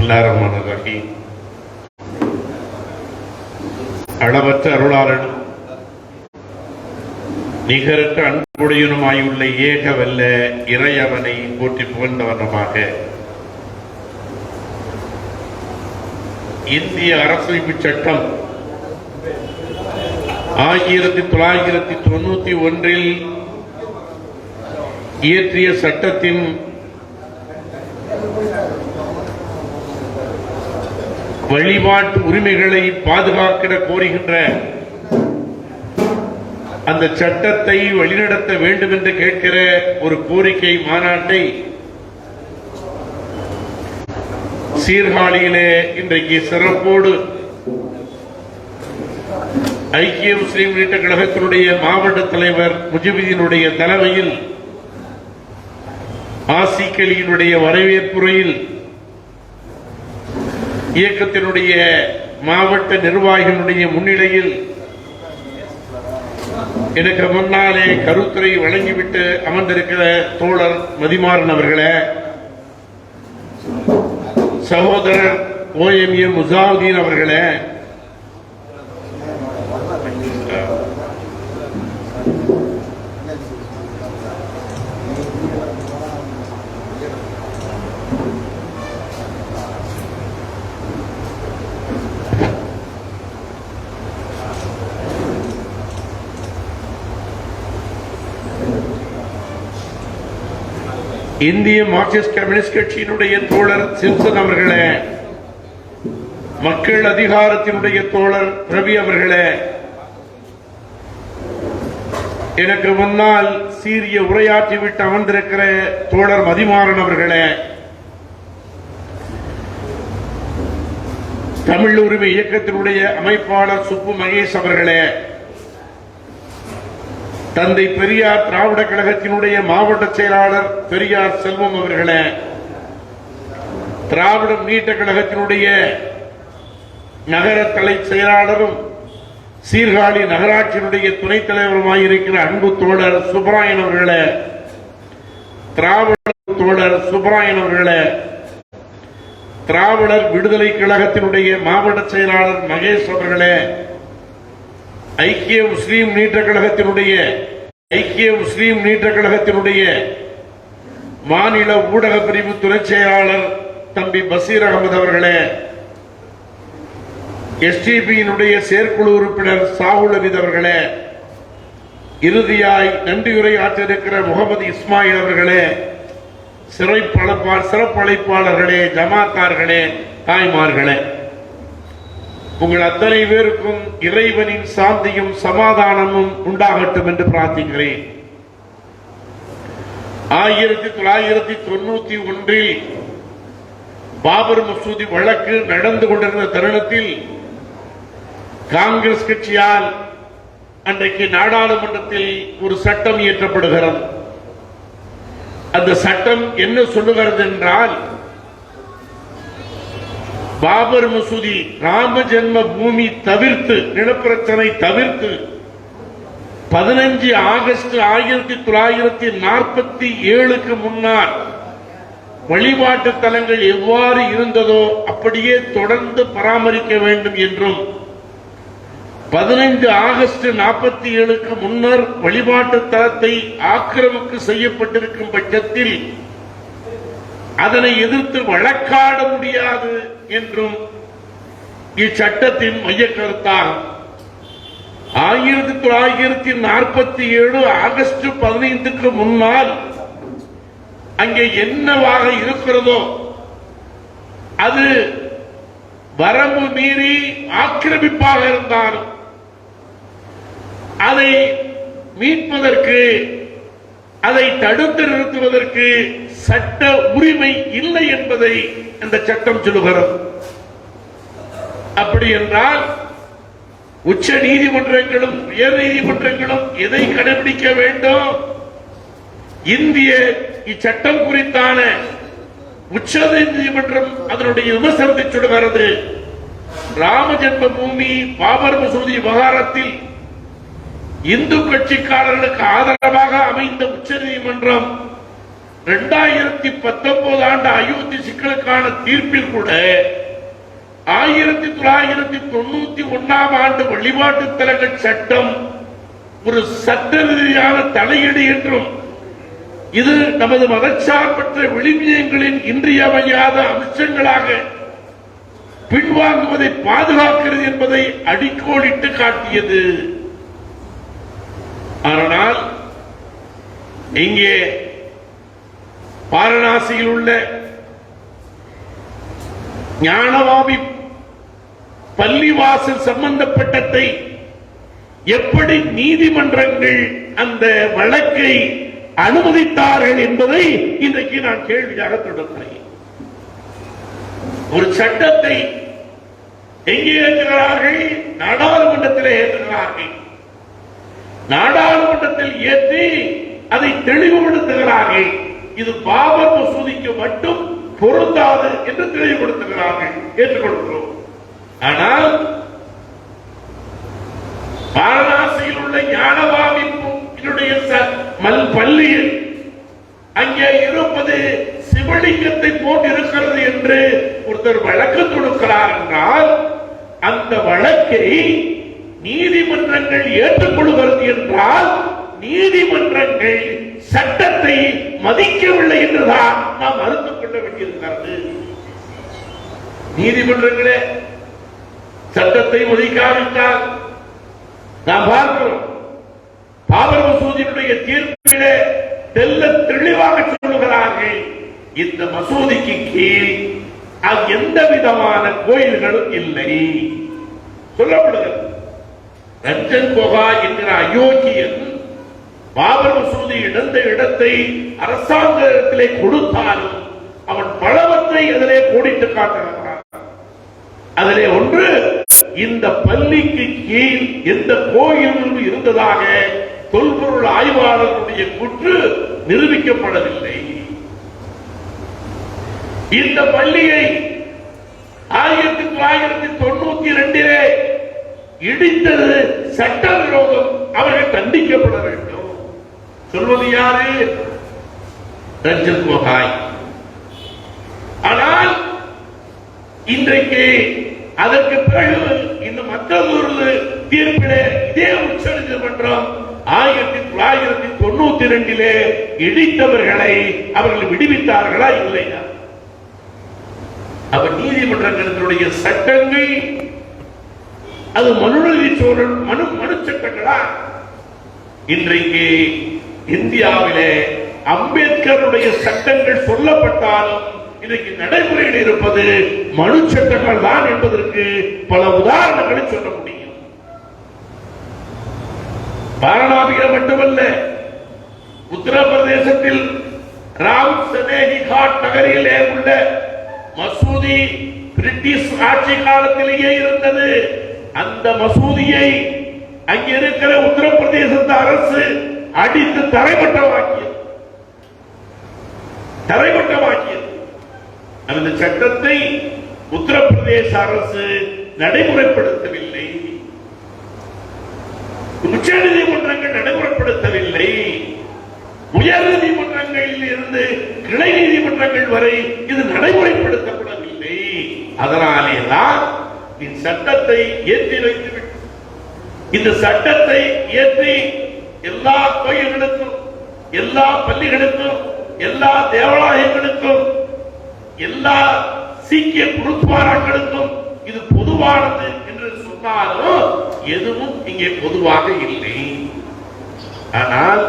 பிஸ்மில்லாஹிர்ரஹ்மானிர்ரஹீம். அளவற்ற அருளாளனும் நிகரற்ற அன்புடையனுமாயுள்ள ஏகவல்ல இறையவனை போற்றி புகழ்ந்தவனமாக இந்திய அரசமைப்பு சட்டம் 1991 இயற்றிய சட்டத்தின் வழிபாட்டு உரிமைகளை பாதுகாக்க கோருகின்ற அந்த சட்டத்தை வழிநடத்த வேண்டும் என்று கேட்கிற ஒரு கோரிக்கை மாநாட்டை சீர்காழியிலே இன்றைக்கு சிறப்போடு ஐக்கிய முஸ்லிம் முன்னேற்ற கழகத்தினுடைய மாவட்ட தலைவர் முஜிபுதீனுடைய தலைமையில் ஆசிக்கலியினுடைய வரவேற்புரையில் இயக்கத்தினுடைய மாவட்ட நிர்வாகிகளுடைய முன்னிலையில் எனக்கு முன்னாலே கருத்துரை வழங்கிவிட்டு அமர்ந்திருக்கிற தோழர் மதிமாறன் அவர்களே, சகோதரர் OMA முசாவுதீன் அவர்களே, இந்திய மார்க்சிஸ்ட் கம்யூனிஸ்ட் கட்சியினுடைய தோழர் சிம்சன் அவர்களே, மக்கள் அதிகாரத்தினுடைய தோழர் ரவி அவர்களே, எனக்கு முன்னால் சீரிய உரையாற்றிவிட்டு அமர்ந்திருக்கிற தோழர் மதிமாறன் அவர்களே, தமிழ் உரிமை இயக்கத்தினுடைய அமைப்பாளர் சுப்பு மகேஷ் அவர்களே, தந்தை பெரியார் திராவிட கழகத்தினுடைய மாவட்ட செயலாளர் பெரியார் செல்வம் அவர்களே, திராவிட முன்னேற்ற கழகத்தினுடைய நகர தலை செயலாளரும் சீர்காழி நகராட்சியினுடைய துணைத் தலைவருமாயிருக்கிற அன்பு தோழர் சுப்பராயன் அவர்களே, திராவிட தோழர் சுப்பராயன் அவர்களே, திராவிடர் விடுதலை கழகத்தினுடைய மாவட்ட செயலாளர் மகேஷ் அவர்களே, ஐக்கிய முஸ்லீம் முன்னேற்ற கழகத்தினுடைய மாநில ஊடக பிரிவு துணை செயலாளர் தம்பி பசீர் அகமது அவர்களே, STPயினுடைய செயற்குழு உறுப்பினர் சாகுல் அமீத் அவர்களே, இறுதியாய் நன்றியுரை ஆற்றிருக்கிற முகமது இஸ்மாயில் அவர்களே, சிறப்பழைப்பாளர்களே, ஜமாத்தார்களே, தாய்மார்களே, உங்கள் அத்தனை பேருக்கும் இறைவனின் சாந்தியும் சமாதானமும் உண்டாகட்டும் என்று பிரார்த்திக்கிறேன். 1991 பாபர் மசூதி வழக்கு நடந்து கொண்டிருந்த தருணத்தில் காங்கிரஸ் கட்சியால் அன்றைக்கு நாடாளுமன்றத்தில் ஒரு சட்டம் இயற்றப்படுகிறது. அந்த சட்டம் என்ன சொல்லுகிறது என்றால், பாபர் மசூதி ராம ஜென்ம பூமி தவிர்த்து, நிலப்பிரச்சனை தவிர்த்து 15 ஆகஸ்ட் 1947க்கு முன்னால் வழிபாட்டு தலங்கள் எவ்வாறு இருந்ததோ அப்படியே தொடர்ந்து பராமரிக்க வேண்டும் என்றும், 15 ஆகஸ்ட் 47க்கு முன்னர் வழிபாட்டு தலத்தை ஆக்கிரமிப்பு செய்யப்பட்டிருக்கும் பட்சத்தில் அதனை எதிர்த்து வழக்காட முடியாது என்றும் இச்சட்டத்தின் மைய கருத்தாகும். 1947 ஆகஸ்ட் 15க்கு முன்னால் அங்கே என்னவாக இருக்கிறதோ அது வரம்பு மீறி ஆக்கிரமிப்பாக இருந்தாலும் அதை மீட்பதற்கு, அதை தடுத்து நிறுத்துவதற்கு சட்ட உரிமை இல்லை என்பதை இந்த சட்டம் சொல்லுகிறது. அப்படி என்றால் உச்ச நீதிமன்றங்களும் உயர் நீதிமன்றங்களும் எதை கடைபிடிக்க வேண்டும்? இந்திய இச்சட்டம் குறித்தான உச்ச நீதிமன்றம் அதனுடைய விமர்சனத்தை சொல்லுகிறது. ராம ஜென்ம பூமி பாபர் மசூதி விவகாரத்தில் இந்து கட்சிக்காரர்களுக்கு ஆதரவாக அமைந்த உச்ச நீதிமன்றம் 2019 ஆண்டு அயோத்தி சிக்கலுக்கான தீர்ப்பில் கூட 1991 ஆண்டு வழிபாட்டு தலங்கள் சட்டம் ஒரு சட்ட ரீதியான தலையீடு என்றும் இது நமது மதச்சார்பற்ற விழுமியங்களின் இன்றியமையாத அம்சங்களாக பின்வாங்குவதை பாதுகாக்கிறது என்பதை அடிக்கோடிட்டு காட்டியது. ஆனால் இங்கே வாரணாசியில் உள்ள ஞானவாபி பள்ளிவாசல் சம்பந்தப்பட்டதை எப்படி நீதிமன்றங்கள் அந்த வழக்கை அனுமதித்தார்கள் என்பதை இன்றைக்கு நான் கேள்வியாக தொடர்கிறேன். ஒரு சட்டத்தை எங்கே ஏற்றுகிறார்கள்? நாடாளுமன்றத்தில் ஏற்றுகிறார்கள். நாடாளுமன்றத்தில் ஏற்றி அதை தெளிவுபடுத்துகிறார்கள். இது பாபர் மசூதிக்கு மட்டும் பொருந்தாது என்று தெளிவுபடுத்துகிறார்கள். ஏற்றுக்கொள்கிறோம். ஆனால் வாரணாசியில் உள்ள ஞானவாமியினுடைய பள்ளியில் அங்கே இருப்பது சிவலிங்கத்தை போன்று இருக்கிறது என்று ஒருத்தர் வழக்கு தொடுக்கிறார் என்றால் அந்த வழக்கை நீதிமன்றங்கள் ஏற்றுக்கொள்கிறது என்றால் நீதிமன்றங்கள் சட்டத்தை மதிக்கவில்லை என்றுதான் நாம் மறுத்துக் கொள்ள வேண்டியிருக்கிறது. நீதிமன்றங்களே சட்டத்தை மதிக்காவிட்டால் நாம் பார்க்கிறோம். பாபர் மசூதியினுடைய தீர்ப்பிலே தெல்ல தெளிவாக சொல்லுகிறார்கள், இந்த மசூதிக்கு கீழ் எந்த விதமான கோயில்களும் இல்லை சொல்லப்படுகிறது. ரஞ்சன் கோகா என்கிற அயோக்கியன் பாபர் மசூதி இழந்த இடத்தை அரசாங்கத்திலே கொடுத்தாலும் அவன் பலவற்றை அதிலே கோடிட்டு காட்டுகிறான். அதிலே ஒன்று, இந்த பள்ளிக்கு கீழ் எந்த கோயிலும் இருந்ததாக தொல்பொருள் ஆய்வாளர்களுடைய கூற்று நிரூபிக்கப்படவில்லை. இந்த பள்ளியை 1992 இடித்தது சட்டவிரோதம். அவர்கள் தண்டிக்கப்பட வேண்டும். சொல்வது யாரு? ரஞ்சன் கோகாய். ஆனால் இன்றைக்கு அதற்கு பிறகு இந்த மற்றொரு தீர்ப்பிலே இதே உச்ச நீதிமன்றம் 1992 இடித்தவர்களை அவர்கள் விடுவித்தார்களா இல்லையா? அவர் நீதிமன்றங்களுடைய சட்டங்கள் அது மனுநீதி சோழன் மனு சட்டங்களா? இன்றைக்கு இந்தியாவிலே அம்பேத்கருடைய சட்டங்கள் சொல்லப்பட்டாலும் இன்றைக்கு நடைமுறையில் இருப்பது மனு சட்டங்கள் தான் என்பதற்கு பல உதாரணங்களை சொல்ல முடியும். வாரணாசியில் மட்டுமல்ல, உத்தரப்பிரதேசத்தில் ராம் சனேகி காட் நகரில் உள்ள மசூதி பிரிட்டிஷ் ஆட்சி காலத்திலேயே இருந்தது. அந்த மசூதியை அங்கே இருக்கிற உத்தரப்பிரதேச அரசு அடித்து தரைமட்டமாக்கியது. அந்த சட்டத்தை உத்தரப்பிரதேச அரசு நடைமுறைப்படுத்தவில்லை. உச்ச நீதிமன்றங்கள் நடைமுறைப்படுத்தவில்லை. உயர் நீதிமன்றங்களில் இருந்து கிளை நீதிமன்றங்கள் வரை இது நடைமுறைப்படுத்தப்படவில்லை. அதனாலேதான் இந்த சட்டத்தை ஏற்றி வைத்து இந்த சட்டத்தை ஏற்றி எல்லா கோயில்களுக்கும், எல்லா பள்ளிகளுக்கும், எல்லா தேவாலயங்களுக்கும், எல்லா சீக்கிய குருத்வாராக்களுக்கும் இது பொதுவானது என்று சொன்னாலும் எதுவும் இங்கே பொதுவாக இல்லை. ஆனால்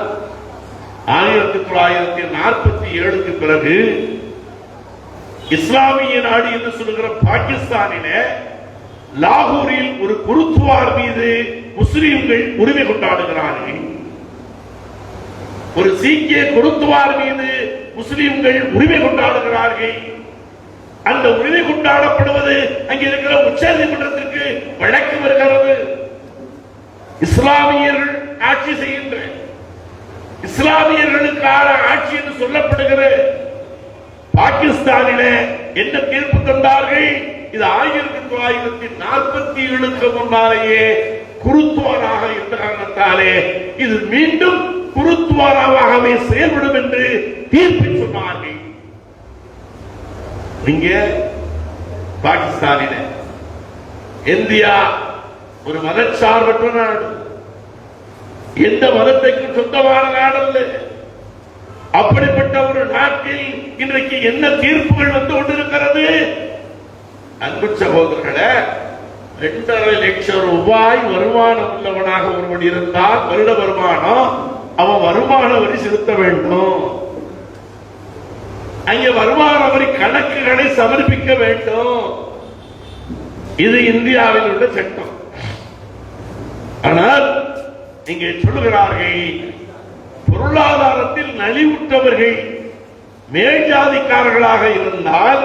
1947 பிறகு இஸ்லாமிய நாடு என்று சொல்லுகிற பாகிஸ்தானிலே லாகூரில் ஒரு குருத்வார் மீது முஸ்லிம்கள் உரிமை கொண்டாடுகிறார்கள். ஒரு சீக்கிய குருத்வார் மீது முஸ்லிம்கள் உரிமை கொண்டாடுகிறார்கள். அந்த உரிமை கொண்டாடப்படுவது அங்கே இருக்கிற உச்ச நீதிமன்றத்திற்கு வழக்கு வருகிறது. இஸ்லாமியர்கள் ஆட்சி செய்கின்ற இஸ்லாமியர்களுக்கான ஆட்சி என்று சொல்லப்படுகிற பாகிஸ்தானிலே என்ன தீர்ப்பு தந்தார்கள்? இது 1947 முன்னாலேயே குருத்வாராக இருந்த காரணத்தாலே இது மீண்டும் குருத்வாராவாகவே செயல்படும் என்று தீர்ப்பு சொன்னார்கள். இங்க பாகிஸ்தானில இந்தியா ஒரு மதச்சார்பற்ற நாடு, எந்த மதத்தைக்கும் சொந்தமான நாடல்ல. அப்படிப்பட்ட ஒரு நாட்டில் இன்றைக்கு என்ன தீர்ப்புகள் வந்து கொண்டிருக்கிறது? அன்பு சகோதரர்களே, 2.5 லட்சம் ரூபாய் வருமானம் உள்ளவனாக ஒருவன் இருந்தால் வருட வருமானம், அவன் வருமான வரி செலுத்த வேண்டும். அங்கே வருமான வரி கணக்குகளை சமர்ப்பிக்க வேண்டும். இது இந்தியாவில் உள்ள சட்டம். ஆனால் இங்கே சொல்லுகிறார்கள், பொருளாதாரத்தில் நலிவுற்றவர்கள் மேல் ஜாதிக்காரர்களாக இருந்தால்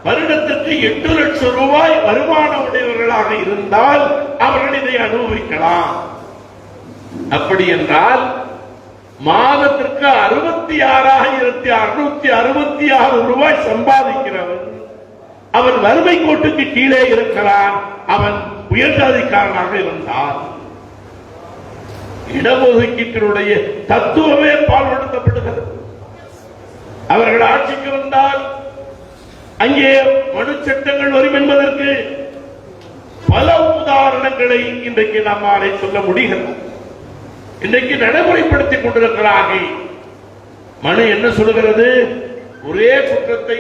வருடத்திற்கு 8 லட்சம் ரூபாய் வருமானம் உடையவர்களாக இருந்தால் அவர்கள் இதை அனுபவிக்கலாம். அப்படி என்றால் மாதத்திற்கு 66,666 ரூபாய் சம்பாதிக்கிறவன் அவன் வறுமை கோட்டுக்கு கீழே இருக்கிறான். அவன் உயர்ஜாதிக்காரனாக இருந்தால் இடஒதுக்கீட்டினுடைய தத்துவமே பால்படுத்தப்படுகிறது. அவர்கள் ஆட்சிக்கு வந்தால் அங்கே மனு சட்டங்கள் வரும் என்பதற்கு பல உதாரணங்களை இன்றைக்கு நம்மாலே சொல்ல முடிகிறது. இன்றைக்கு நடைமுறைப்படுத்திக் கொண்டிருக்கிறார்கள். மனு என்ன சொல்கிறது? ஒரே குற்றத்தை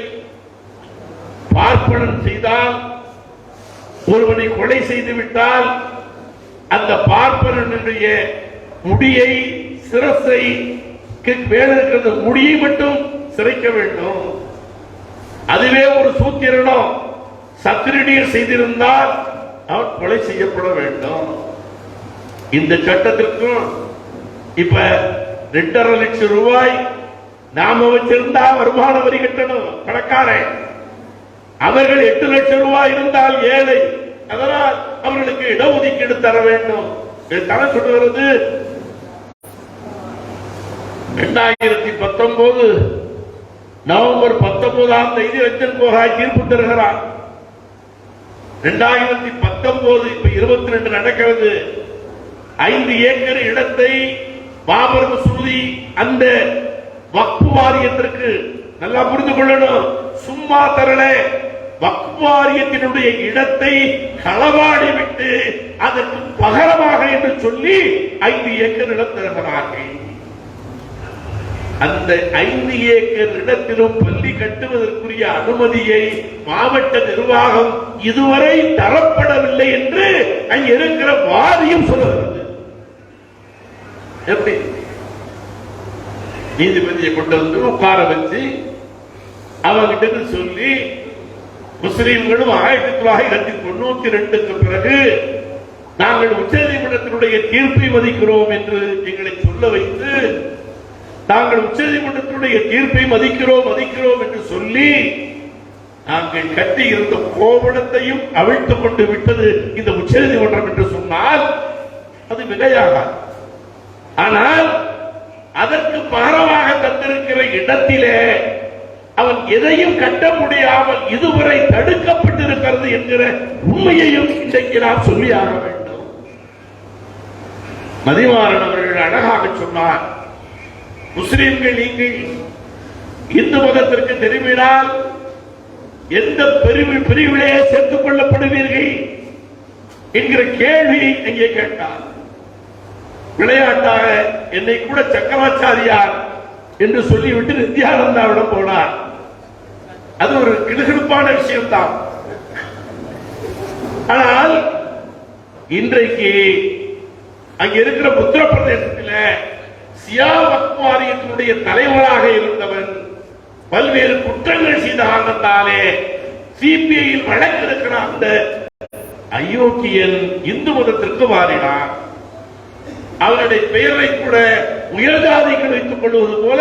பார்ப்பனன் செய்தால், ஒருவனை கொலை செய்து விட்டால் அந்த பார்ப்பனனுடைய முடியை, சிரசை மேல இருக்கிற முடியை மட்டும் சிரைக்க வேண்டும். அதுவே ஒரு சூத்திரனோ சத்திரடியை செய்திருந்தால் அவன் கொலை செய்யப்பட வேண்டும். இந்த சட்டத்திற்கும் இப்ப 2.5 லட்சம் ரூபாய் நாம வச்சிருந்தா வருமான வரி கட்டணும் பணக்காரன். அவர்கள் 8 லட்சம் ரூபாய் இருந்தால் ஏழை. அதனால் அவர்களுக்கு இடஒதுக்கீடு தர வேண்டும். தர சொல்லுகிறது 2019 நவம்பர் 19ஆம் தேதி ரஞ்சன் கோகாய் தீர்ப்பு தருகிறார். 2019 இப்ப 22 நடக்கிறது. 5 ஏக்கர் இடத்தை பாபர் மசூதி அந்த வக்ஃப் வாரியத்திற்கு, நல்லா புரிந்து கொள்ளணும், சும்மா தரல, வக்ஃப் வாரியத்தினுடைய இடத்தை களவாடி விட்டு அதற்கு பகரமாக என்று சொல்லி 5 ஏக்கர் இடம் தருகிறார்கள். அந்த 5 ஏக்கர் இடத்திலும் பள்ளி கட்டுவதற்குரிய அனுமதியை மாவட்ட நிர்வாகம் இதுவரை தரப்படவில்லை என்று அங்கே இருக்கிற வாரியம் சொல்லுகிறது. எப்படி நீதிபதியை கொண்டு வந்து உட்கார வச்சு அவங்கிட்ட சொல்லி, முஸ்லிம்களும் 1992க்கு பிறகு நாங்கள் உச்ச நீதிமன்றத்தினுடைய தீர்ப்பை மதிக்கிறோம் என்று எங்களை சொல்ல வைத்து, நாங்கள் உச்ச நீதிமன்றத்தினுடைய தீர்ப்பை மதிக்கிறோம் என்று சொல்லி நாங்கள் கட்டி இருந்த கோவணத்தையும் அவிழ்த்துக் கொண்டு விட்டது இந்த உச்ச நீதிமன்றம் என்று சொன்னால் அது மிகையாகாது. ஆனால் அதற்கு பாரமாக தந்திருக்கிற இடத்திலே அவன் எதையும் கட்ட முடியாமல் இதுவரை தடுக்கப்பட்டிருக்கிறது என்கிற உண்மையையும் இன்றைக்கு நாம் சொல்லியாக வேண்டும். மதிவாரன் அவர்கள் அழகாக சொன்னார், முஸ்லிம்கள் நீங்கள் இந்து மதத்திற்கு திரும்பினால் எந்த பிரிவிலே சேர்த்துக் கொள்ளப்படுவீர்கள் என்கிற கேள்வி எங்கே கேட்டார். விளையாட்டாக என்னை கூட சக்கராச்சாரியார் என்று சொல்லிவிட்டு நித்யானந்தாவிடம் போனார். அது ஒரு கிடுகிடுப்பான விஷயம்தான். ஆனால் இன்றைக்கு அங்க இருக்கிற உத்தரப்பிரதேசத்தில் சியா வக்ஃப் வாரியத்தினுடைய தலைவராக இருந்தவன் பல்வேறு குற்றங்கள் செய்த காரணத்தாலே சிபிஐயில் வழக்கு இருக்கிற அந்த அயோக்கியன் இந்து மதத்திற்கு மாறினார். அவருடைய பெயரை கூட உயர்ஜாதிகள் வைத்துக் கொள்வது போல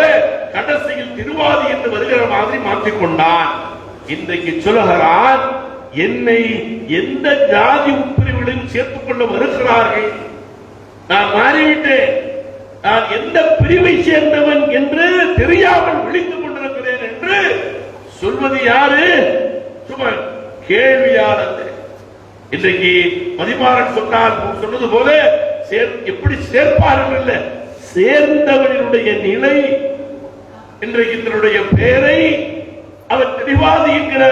கடைசியில் திருவாதி என்று வருகிற மாதிரி மாற்றிக்கொண்டான். இன்றைக்கு சொல்லுகிறான், என்னை எந்த ஜாதி உட்பிரிவுகளில் சேர்த்துக் கொள்ள வருகிறார்கள், நான் மாறிவிட்டேன், நான் எந்த பிரிவை சேர்ந்தவன் என்று தெரியாமல் விழித்துக் கொண்டிருக்கிறேன் என்று சொல்வது யாரு? சும்மா கேள்வியானது. இன்றைக்கு மதிமாறன் சொன்னால் சொன்னது போல எப்படி சேர்ப்பார்கள் இல்ல, சேர்ந்தவர்களுடைய நிலை இன்றைக்கு தன்னுடைய பெயரை அவர் திரிவாதி என்கிற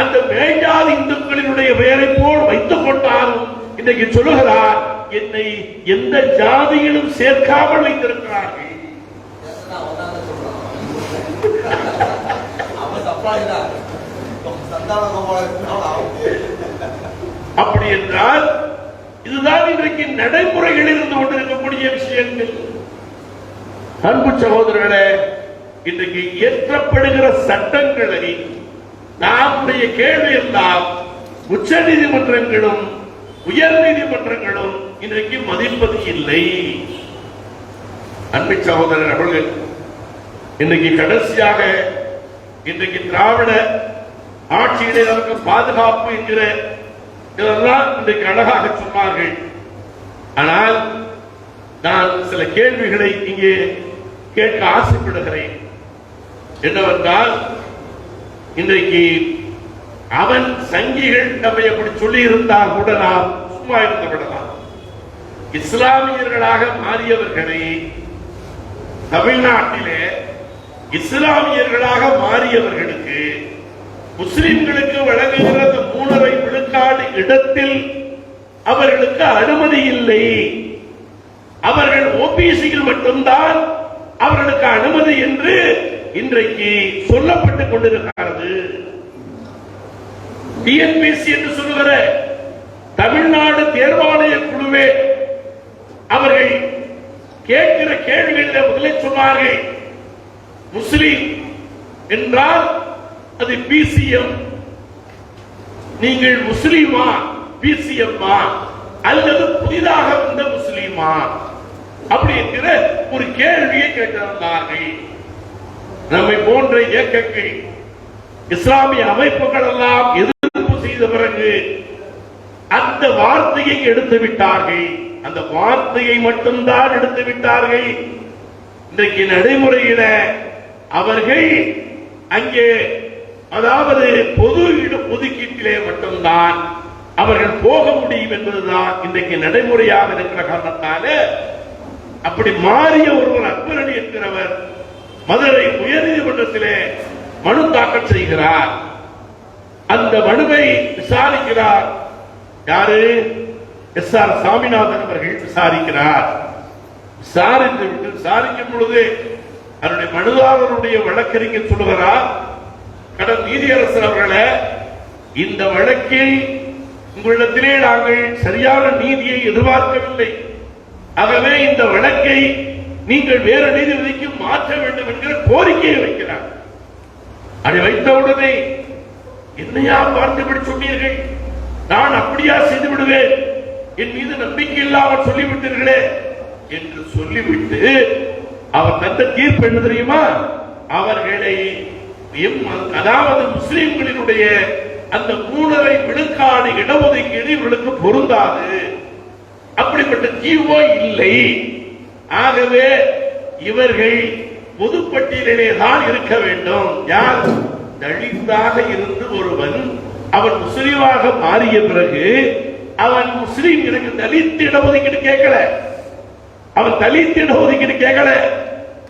அந்த மேஜாதி இந்துக்களினுடைய பெயரை போல் வைத்துக் கொண்டாலும் இன்றைக்கு சொல்லுகிறார், என்னை எந்த ஜாதியிலும் சேர்க்காமல் வைத்திருக்கிறார்கள். அப்படி என்றால் இதுதான் இன்றைக்கு நடைமுறைகளில் இருந்து கொண்டிருக்கக்கூடிய விஷயங்கள். அன்பு சகோதரர்களே, இன்றைக்கு இயற்றப்படுகிற சட்டங்களை நம்முடைய கேள்வி எல்லாம் உச்ச நீதிமன்றங்களும் உயர் நீதிமன்றங்களும் இன்றைக்கு மதிப்பது இல்லை. அன்பு சகோதரர் அவர்கள், இன்றைக்கு கடைசியாக இன்றைக்கு திராவிட ஆட்சியிலே நமக்கு பாதுகாப்பு என்கிற இதெல்லாம் இன்றைக்கு அழகாக சொன்னார்கள். ஆனால் நான் சில கேள்விகளை இங்கே கேட்க ஆசைப்படுகிறேன். என்னவென்றால், இன்றைக்கு அவன் சங்கிகள் நம்மை அப்படி சொல்லி இருந்தால் கூட நாம் சும்மா இருந்து விடலாம். இஸ்லாமியர்களாக மாறியவர்களை தமிழ்நாட்டிலே இஸ்லாமியர்களாக மாறியவர்களுக்கு முஸ்லிம்களுக்கு வழங்குகிற 3.5 விழுக்காடு இடத்தில் அவர்களுக்கு அனுமதி இல்லை. அவர்கள் ஓபிசியில் மட்டும்தான் அவர்களுக்கு அனுமதி என்று இன்றைக்கு சொல்லப்பட்டுக் கொண்டிருக்கிறது. டிஎன்பிசி என்று சொல்லுகிற தமிழ்நாடு தேர்வாணைய குழுவே அவர்கள் கேட்கிற கேள்விகளில் முதலில் சொன்னார்கள், முஸ்லிம் என்றால் அது பிசிஎம், நீங்கள் முஸ்லிமா பிசிஎம்மா அல்லது புதிதாக வந்த முஸ்லிமா அப்படி என்கிற ஒரு கேள்வியை கேட்டிருந்தார்கள். நம்மை போன்ற இயக்கங்கள் இஸ்லாமிய அமைப்புகள் எல்லாம் எதிர்ப்பு செய்த பிறகு அந்த வார்த்தையை எடுத்து விட்டார்கள். அந்த வார்த்தையை மட்டும்தான் எடுத்து விட்டார்கள். இன்றைக்கு நடைமுறையில அவர்கள் அங்கே அதாவது பொது ஒதுக்கீட்டிலே மட்டும்தான் அவர்கள் போக முடியும் என்பதுதான் இன்றைக்கு நடைமுறையாக இருக்கிற காரணத்தால அப்படி மாறிய ஒருவர் அக்பரணி என்கிறவர் மதுரை உயர்நீதிமன்றத்திலே மனு தாக்கல் செய்கிறார். அந்த மனுவை விசாரிக்கிறார் யாரு? எஸ்.ஆர். சாமிநாதன் அவர்கள் விசாரிக்கிறார். விசாரிக்கும் பொழுது அவருடைய மனுதாரருடைய வழக்கறிஞர் சொல்லுகிறார், கடன் நீதியரசர் அவர்களே, இந்த வழக்கில் உங்களிடத்திலே நாங்கள் சரியான நீதியை எதிர்பார்க்கவில்லை. ஆகவே இந்த வழக்கை நீங்கள் வேற நீதிபதிக்கு மாற்ற வேண்டும் என்கிற கோரிக்கையை வைக்கிறார். அதை வைத்தவுடனே என்னையா பார்த்துவிட சொன்னீர்கள், நான் அப்படியா செய்து விடுவேன், என் மீது நம்பிக்கை இல்லாமல் சொல்லிவிட்டீர்களே என்று சொல்லிவிட்டு அவர் தந்த தீர்ப்பு என்ன தெரியுமா? அவர்களை அதாவது முஸ்லிம்களினுடைய அந்த 3.5 விழுக்காடு இடஒதுக்கீடு இவர்களுக்கு பொருந்தாது, அப்படிப்பட்ட ஜீவோ இல்லை. ஆகவே இவர்கள் பொதுப்பட்டியலிலே தான் இருக்க வேண்டும். யார்? தலித்தாக இருந்து ஒருவன் அவன் முஸ்லீமாக மாறிய பிறகு அவன் முஸ்லீம், எனக்கு தலித் இடஒதுக்கீடு கேட்கல, அவன் தலித் இடஒதுக்கீடு கேட்கல,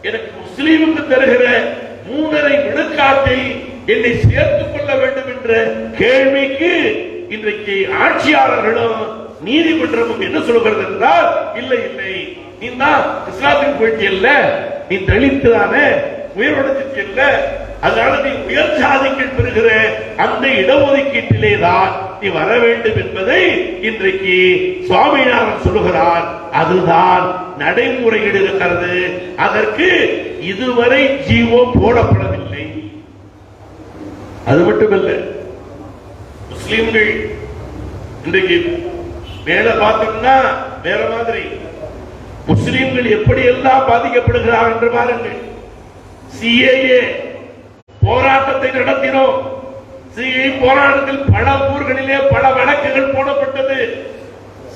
எனக்கு முஸ்லீமுக்கு தருகிற 3.5 விழுக்காட்டில் என்னை சேர்த்துக் கொள்ள வேண்டும் என்ற கேள்விக்கு இன்றைக்கு ஆட்சியாளர்களும் நீதிமன்றமும் என்ன சொல்கிறது என்றால், இல்லை இல்லை, நீ தான் இஸ்லாத்துக்கு போயிட்டு இல்ல, நீ தலித்து தானே, உயர்வடைஞ்சிட்டு இல்ல, அதனால நீ உயர் சாதிகள் பெறுகிற அந்த இடஒதுக்கீட்டிலே தான் நீ வர வேண்டும் என்பதை இன்றைக்கு சுவாமிநாதன் சொல்லுகிறார். அதுதான் நடைமுறையில் இருக்கிறது. அதற்கு இதுவரை ஜீவோ போடப்படவில்லை. அது மட்டுமல்ல, முஸ்லிம்கள் இன்றைக்கு மேல பார்த்தோம்னா வேற மாதிரி, முஸ்லிம்கள் எப்படி எல்லாம் பாதிக்கப்படுகிறார் என்று பாருங்கள். சிஏஏ போராட்டத்தை நடத்தினோம். சிஏஏ போராட்டத்தில் பல ஊர்களிலே பல வழக்குகள் போடப்பட்டது.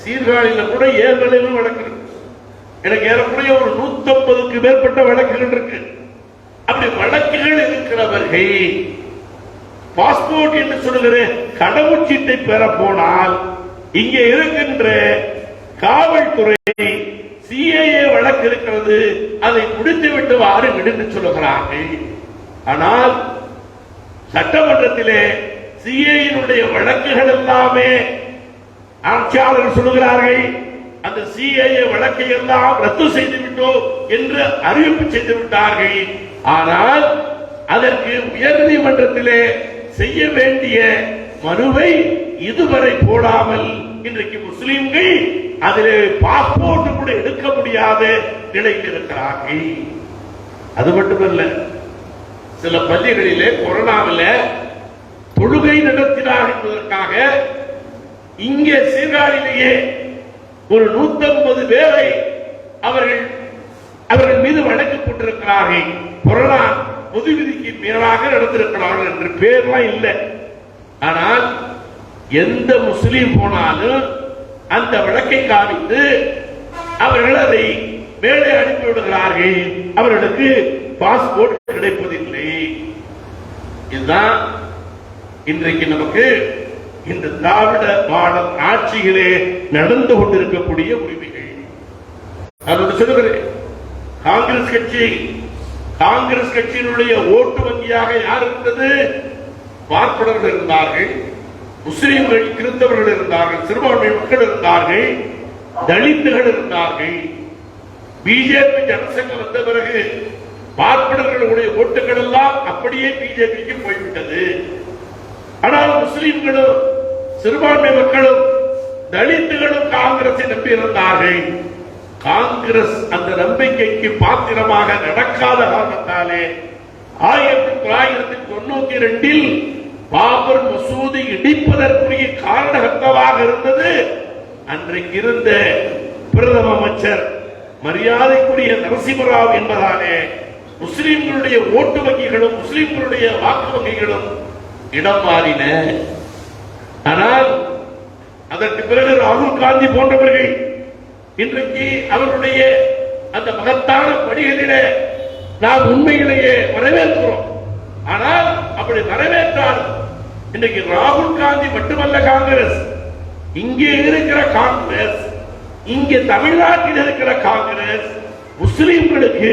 சீர்காழியில் கூட ஏற்கனவே வழக்கு இருக்கு. எனக்கு ஏறக்குறைய ஒரு 150க்கு மேற்பட்ட வழக்குகள் இருக்கு. அப்படி வழக்குகள் இருக்கிறவர்கள் பாஸ்போர்ட் என்று சொல்லுகிற கடவுச்சீட்டை பெற போனால் இங்கே இருக்கின்ற காவல்துறை சிஏஏ வழக்கு இருக்கிறது, அதை முடித்துவிட்டு வாருங்கள் என்று சொல்லுகிறார்கள். ஆனால் சட்டமன்றத்திலே சிஏனுடைய வழக்குகள் எல்லாமே ஆட்சியாளர்கள் சொல்லுகிறார்கள், அந்த சிஏஏ வழக்கை எல்லாம் ரத்து செய்து விட்டோம் என்று அறிவிப்பு செய்து விட்டார்கள். ஆனால் அதற்கு உயர்நீதிமன்றத்திலே செய்ய வேண்டிய மனுவை இதுவரை போடாமல் இன்றைக்கு முஸ்லிம்கள் அதிலே பாஸ்போர்ட் கூட எடுக்க முடியாத நிலையில் இருக்கிறார்கள். அது மட்டுமல்ல, சில பள்ளிகளிலே கொரோனாவில் தொழுகை நடத்தினார் என்பதற்காக இங்கே சீர்காழியிலேயே ஒரு 150 பேரை அவர்கள் மீது வழக்கு போட்டிருக்கிறார்கள். கொரோனா பொது விதிக்கு மேலாக நடந்திருக்கிறார்கள் என்று பேர்லாம் இல்லை. ஆனால் எந்த முஸ்லீம் போனாலும் அந்த வழக்கை காமித்து அவர்கள் அதை மேலே அனுப்பிவிடுகிறார்கள். அவர்களுக்கு பாஸ்போர்ட் கிடைப்பதில்லை. இதுதான் இன்றைக்கு நமக்கு இந்த திராவிட மாடல் ஆட்சியிலே நடந்து கொண்டிருக்கக்கூடிய உரிமைகள். அதோடு சொல்லுகிறேன், காங்கிரஸ் கட்சியினுடைய ஓட்டு வங்கியாக யார் இருந்தது? பார்ப்பனர்கள் இருந்தார்கள், முஸ்லிம்கள், கிறிஸ்தவர்கள் இருந்தார்கள், சிறுபான்மை மக்கள் இருந்தார்கள், தலித்துகள் இருந்தார்கள். பிஜேபி ஜனசங்கம் வந்த பிறகு பார்ப்பனர்களுடைய ஓட்டுகள் எல்லாம் அப்படியே பிஜேபிக்கு போய்விட்டது. ஆனால் முஸ்லிம்களும், சிறுபான்மை மக்களும், தலித்துகளும் காங்கிரஸை நம்பியிருந்தார்கள். காங்கிரஸ் அந்த நம்பிக்கைக்கு பாத்திரமாக நடக்காத காரணத்தாலே 1992 பாபர் மசூதி இடிப்பதற்குரிய காரணகர்த்தமாக இருந்தது அன்றைக்கு இருந்த பிரதம அமைச்சர் மரியாதைக்குரிய நரசிம்மராவ் என்பதாலே முஸ்லிம்களுடைய ஓட்டு வங்கிகளும் முஸ்லிம்களுடைய வாக்கு வங்கிகளும் இடம் மாறின. ஆனால் அதற்கு பிறகு ராகுல் காந்தி போன்றவர்கள் இன்றைக்கு அவருடைய அந்த மகத்தான பணிகளிலே நாம் உண்மையிலேயே வரவேற்கிறோம். ஆனால் அப்படி வரவேற்றால் இன்றைக்கு ராகுல் காந்தி மட்டுமல்ல, காங்கிரஸ், இங்கே இருக்கிற காங்கிரஸ், இங்கே தமிழ்நாட்டில் இருக்கிற காங்கிரஸ் முஸ்லிம்களுக்கு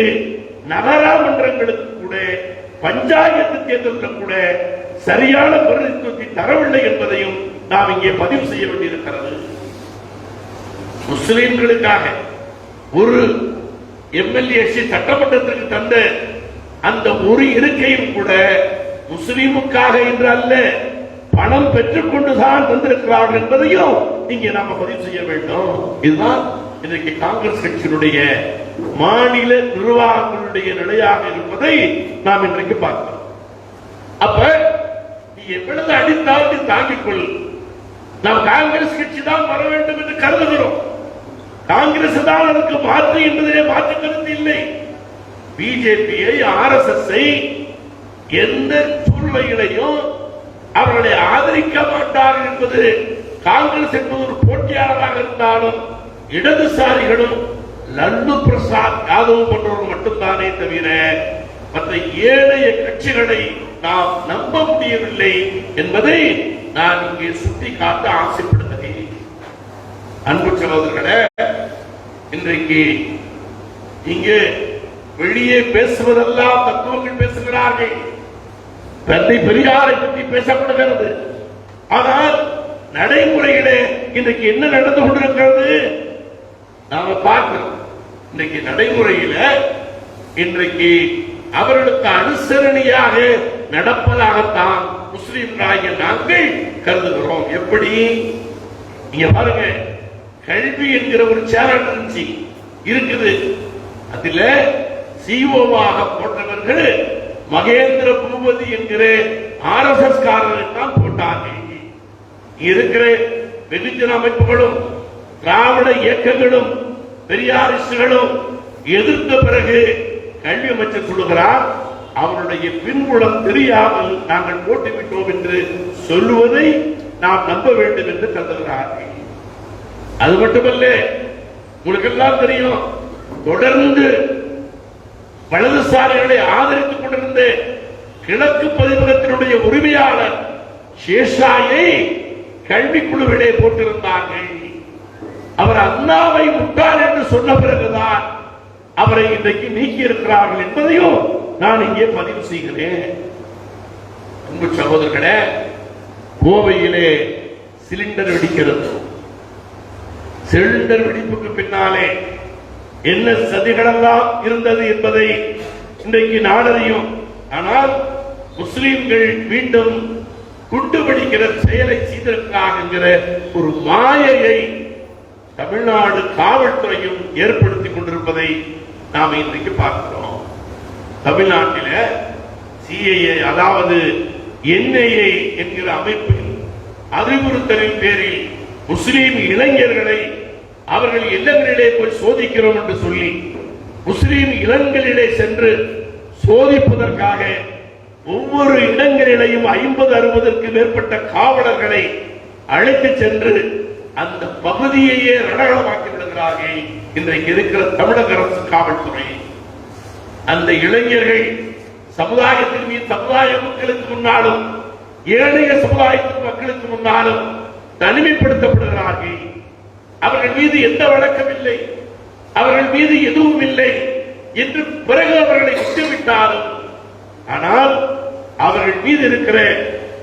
நகராமன்றங்களுக்கு கூட, பஞ்சாயத்து தேர்தலில் கூட சரியான பிரதிநிதித்துவத்தை தரவில்லை என்பதையும் நாம் இங்கே பதிவு செய்ய வேண்டியிருக்கிறது. முஸ்லிம்களுக்காக ஒரு எம்எல்ஏ சட்டமன்றத்திற்கு தந்த அந்த ஒரு இருக்கையும் கூட முஸ்லிமுக்காக என்று அல்ல, பணம் பெற்றுக்கொண்டுதான் தந்திருக்கிறார்கள் என்பதையும் இங்கே நாம பதிவு செய்ய வேண்டும். இதுதான் இன்றைக்கு காங்கிரஸ் கட்சியினுடைய மாநில நிர்வாகங்களுடைய நிலையாக இருப்பதை நாம் இன்றைக்கு பார்க்கிறோம். அப்ப நீ எவ்வளவு அடித்தாலும் தாங்கிக் கொள், நாம் காங்கிரஸ் கட்சி தான் வர வேண்டும் என்று கருதுகிறோம். காங்கிரஸ் தான் அதற்கு மாற்று என்பதிலே மாற்று கருத்து இல்லை. பிஜேபியை, RSS எந்த சூழ்நிலையிலையும் அவர்களை ஆதரிக்க மாட்டார்கள் என்பது, காங்கிரஸ் என்பது ஒரு போட்டியாளராக இருந்தாலும் இடதுசாரிகளும் லல்லு பிரசாத் யாதவ் போன்றவர்கள் மட்டும்தானே தவிர மற்ற ஏழைய கட்சிகளை நாம் நம்ப முடியவில்லை என்பதை நான் இங்கே சுட்டி காட்ட ஆசைப்படுகிறேன். அன்பு சகோதரர்களே, இன்றைக்கு இங்கே வெளியே பேசுவதெல்லாம் தத்துவங்கள் பேசுகிறார்கள், தந்தை பெரியாரை பற்றி பேசப்படுகிறது. ஆனால் நடைமுறையிலே இன்றைக்கு என்ன நடந்து கொண்டிருக்கிறது நாம பார்க்கிறோம். இன்றைக்கு நடைமுறையில இன்றைக்கு அவர்களுக்கு அனுசரணையாக நடப்பதாகத்தான் முஸ்லிம்களாகிய நாங்கள் கருதுகிறோம். எப்படி? நீங்க பாருங்க, கல்வி என்கிற ஒரு சேனல் இருக்குது, அதுல சிஓவாக போட்டவர்கள் மகேந்திர பூபதி என்கிற RSS காரரை தான் போட்டார்கள். இருக்கிற வெகுஜன அமைப்புகளும் திராவிட இயக்கங்களும் பெரியாரிஸ்டுகளும் எதிர்த்த பிறகு கல்வி அமைச்சர் சொல்லுகிறார், அவருடைய பின்புலம் தெரியாமல் நாங்கள் போட்டுவிட்டோம் என்று சொல்லுவதை நாம் நம்ப வேண்டும் என்று கருதுகிறார்கள். அது மட்டுமல்ல, உங்களுக்கு எல்லாம் தெரியும், தொடர்ந்து வலதுசாரிகளை ஆதரித்துக் கொண்டிருந்த கிழக்கு பதிப்பகத்தினுடைய உரிமையாளர் சேஷாயை கல்விக்குழுவிலே போட்டிருந்தார்கள். அவர் அண்ணாவை முட்டாள் என்று சொன்ன பிறகுதான் அவரை இன்றைக்கு நீக்கி இருக்கிறார்கள் என்பதையும் நான் இங்கே பதிவு செய்கிறேன். அன்பு சகோதரர்களே, கோவையிலே சிலிண்டர் வெடிக்கிறது. சிலிண்டர் வெடிப்புக்கு பின்னாலே என்ன சதிகளெல்லாம் இருந்தது என்பதை இன்றைக்கு நாடறியும். ஆனால் முஸ்லிம்கள் மீண்டும் குண்டு வெடிக்கிற செயலை செய்திருக்கிறார் ஒரு மாயையை தமிழ்நாடு காவல்துறையும் ஏற்படுத்திக் கொண்டிருப்பதை நாம் இன்றைக்கு பார்க்கிறோம். தமிழ்நாட்டில் சிஐஏ, அதாவது என்ஐஏ என்கிற அமைப்பின் அறிவுறுத்தலின் பேரில் முஸ்லீம் இளைஞர்களை அவர்கள் இல்லங்களிலே போய் சோதிக்கிறோம் என்று சொல்லி முஸ்லீம் இல்லங்களிலே சென்று சோதிப்பதற்காக ஒவ்வொரு இடங்களிலேயும் 50-60க்கு மேற்பட்ட காவலர்களை அழைத்து சென்று அந்த பகுதியையே ரணகளமாக்கி விடுகிறார்கள் இன்றைக்கு இருக்கிற தமிழக அரசு காவல்துறை. அந்த இளைஞர்கள் சமுதாயத்தின் மீது, சமுதாய மக்களுக்கு முன்னாலும் ஏழைய சமுதாயத்தின் மக்களுக்கு முன்னாலும் தனிமைப்படுத்தப்படுகிறார்கள். அவர்கள் மீது எந்த வழக்கம் இல்லை, அவர்கள் மீது எதுவும் இல்லை என்று பிறகு அவர்களை விட்டுவிட்டாலும், ஆனால் அவர்கள் மீது இருக்கிற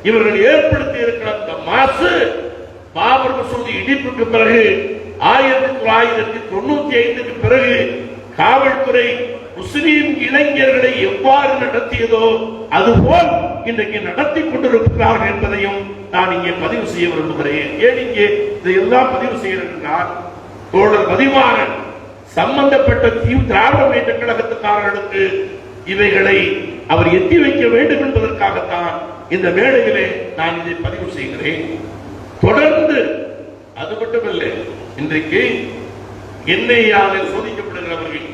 இவர்கள் ஏற்படுத்தி இருக்கிற அந்த மாசு பாபர் மசூதி இடிப்புக்கு பிறகு 1995க்கு பிறகு காவல்துறை முஸ்லீம் இளைஞர்களை எவ்வாறு நடத்தியதோ அதுபோல் இன்றைக்கு நடத்தி கொண்டிருக்கிறார்கள் என்பதையும் நான் இங்கே பதிவு செய்ய விரும்புகிறேன். ஏன் இங்கே இதையெல்லாம் பதிவு செய்கிறார்? தோழர் மதிவாணன் சம்பந்தப்பட்ட திராவிட முன்னேற்ற கழகத்துக்காரர்களுக்கு இவைகளை அவர் எத்தி வைக்க வேண்டும் என்பதற்காகத்தான் இந்த மேடையிலே நான் இதை பதிவு செய்கிறேன். தொடர்ந்து அது மட்டுமல்ல, இன்றைக்கு என்ஐஏயால் சோதிக்கப்படுகிறவர்கள்,